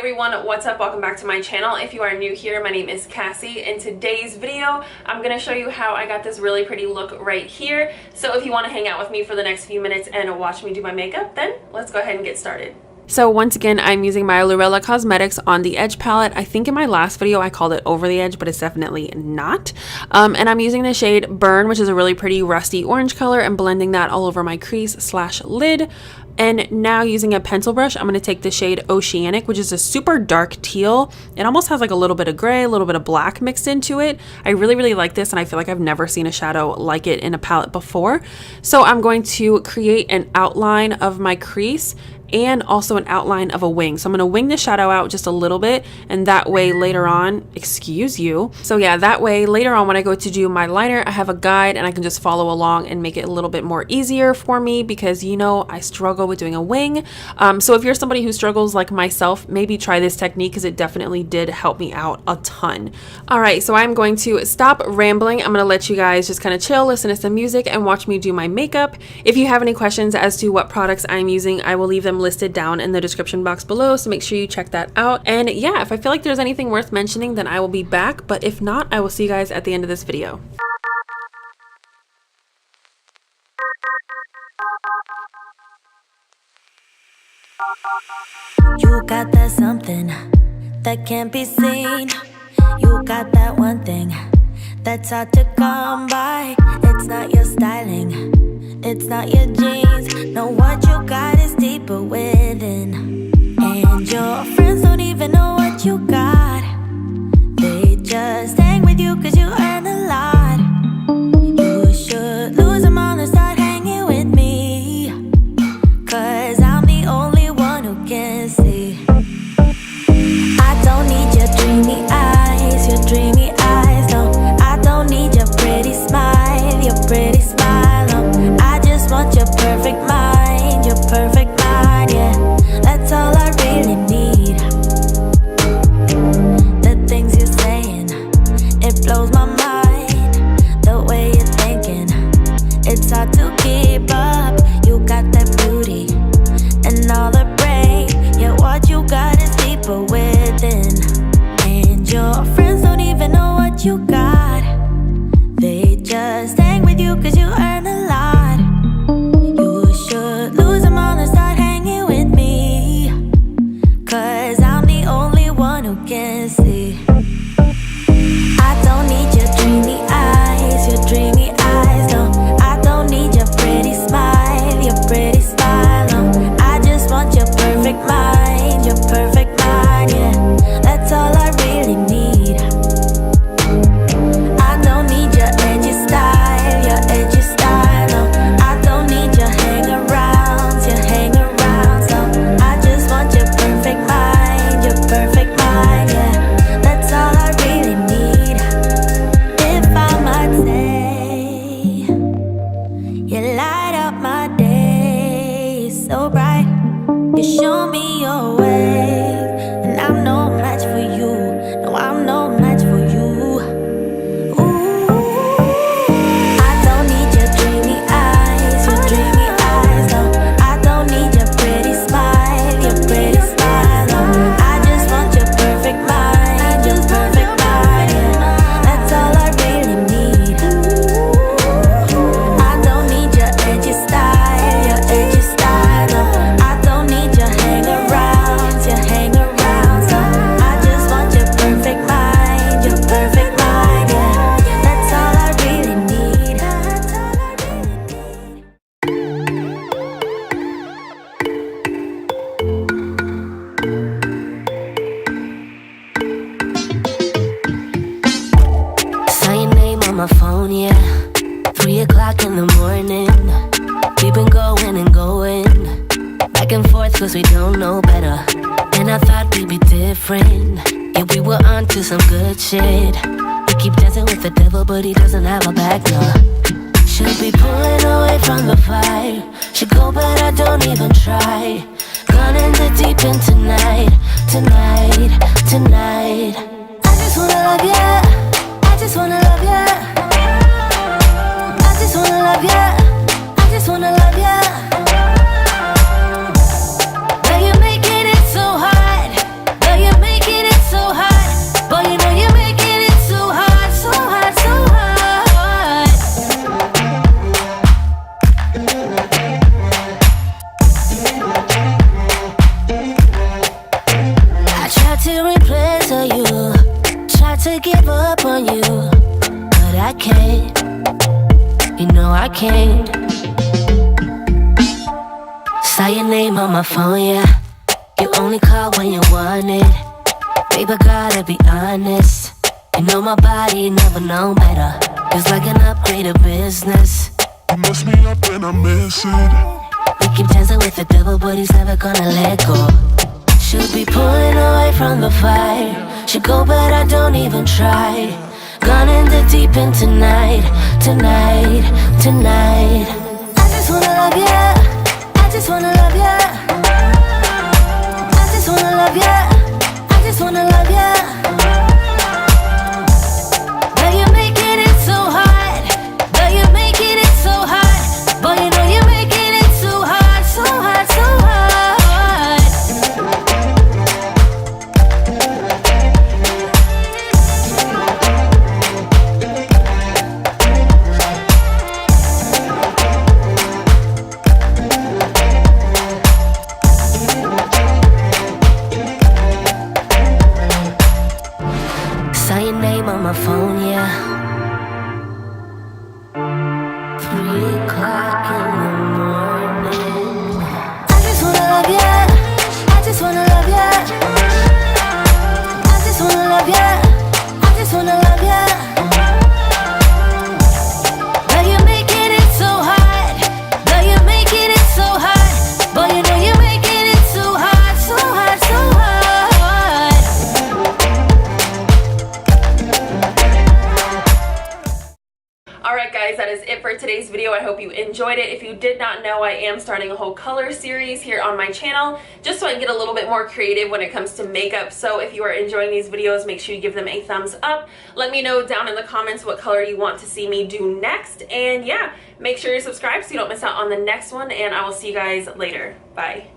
everyone, what's up? Welcome back to my channel. If you are new here, my name is Cassie. In today's video, I'm going to show you how I got this really pretty look right here. So if you want to hang out with me for the next few minutes and watch me do my makeup, then let's go ahead and get started. So once again, I'm using my Lurella Cosmetics On the Edge palette. I think in my last video I called it Over the Edge, but it's definitely not. And I'm using the shade Burn, which is a really pretty rusty orange color, and blending that all over my crease / lid. And now using a pencil brush, I'm going to take the shade Oceanic, which is a super dark teal. It almost has like a little bit of gray, a little bit of black mixed into it. I really like this, and I feel like I've never seen a shadow like it in a palette before. So I'm going to create an outline of my crease and also an outline of a wing. So I'm going to wing the shadow out just a little bit, and that way later on, that way later on when I go to do my liner, I have a guide and I can just follow along and make it a little bit more easier for me, because you know I struggle with doing a wing. So if you're somebody who struggles like myself, maybe try this technique, because it definitely did help me out a ton. Alright, so I'm going to stop rambling. I'm going to let you guys just kind of chill, listen to some music, and watch me do my makeup. If you have any questions as to what products I'm using, I will leave them listed down in the description box below, so make sure you check that out. And yeah, if I feel like there's anything worth mentioning, then I will be back, but if not, I will see you guys at the end of this video. You got that something that can't be seen. You got that one thing that's hard to come by. It's not your styling, it's not your jeans. No, what you got is deeper within. And your friends don't even know what you got. They just hang with you cause you earn a lot. You should lose them all and start hanging with me, cause I'm the only one who can see. I don't need your dreamy eyes, no. I don't need your pretty smile, no. I just want your perfect mind, yeah. That's all I really need. The things you're saying, it blows my mind. The way you're thinking, it's hard to keep up. You got that beauty and all the brain, yeah, what you got is deeper within. And your friends don't even know what you got. They just hang with you cause you earn a lot. You should lose them all and start hanging with me, cause I'm the only one who can see. I don't need your dreamy eyes, no. I don't need your pretty smile, no. I just want your perfect mind, yeah. That's all I really need. I don't need your edgy style, no. I don't need your hang-arounds, no. I just want your perfect mind, yeah. That's all I really need. If I might say, you light up my day so bright. You show me your way, and I'm no match for you. No, I'm no match for you. Ooh, I don't need your dreamy eyes, no. I don't need your pretty smile, no. I just want your perfect mind, yeah. That's all I really need. I don't need your edgy style, no. I don't need your hang-arounds, no. I just want your perfect mind, yeah. That's all I really need. Saw your name on my phone, yeah. 3 o'clock in the morning. We've been going and going back and forth cause we don't know better. And I thought we'd be different. Yeah, we were on to some good shit. We keep dancing with the devil, but he doesn't have a back, no. Should be pulling away from the fire. Should go, but I don't even try. Gone in the deep end tonight. I just wanna love ya. I just wanna love ya. I just wanna love ya. I just wanna love ya. Now you're making it so hard. Now to replace you. Try to give up on you, but I can't. You know I can't. Saw your name on my phone, yeah. You only call when you want it. Baby, gotta be honest. You know my body never known better. It's like an upgraded business. You mess me up and I miss it. We keep dancing with the devil, but he's never gonna let go. Should be pulling away from the fire. Should go, but I don't even try. Gone in the deep end tonight, tonight, tonight. I just wanna love ya. I just wanna love ya. I just wanna love ya. I just wanna love ya. But you're making it so hard. But you're making it so hard. But you know you're making it so hard, so hard, so hard. Saw your name on my phone, yeah. 3 o'clock in the morning. I just wanna love ya. I just wanna love ya. I just wanna love ya. I just wanna love ya. But you're making it so hard. But you're making it so hard. But you know you're making it so hard, so hard, so hard. Alright guys, that is it for today's video. I hope you enjoyed it. If you did not know, I am starting a whole color series here on my channel just so I can get a little bit more creative when it comes to makeup. So if you are enjoying these videos, make sure you give them a thumbs up. Let me know down in the comments what color you want to see me do next. And yeah, make sure you're subscribed so you don't miss out on the next one, and I will see you guys later. Bye.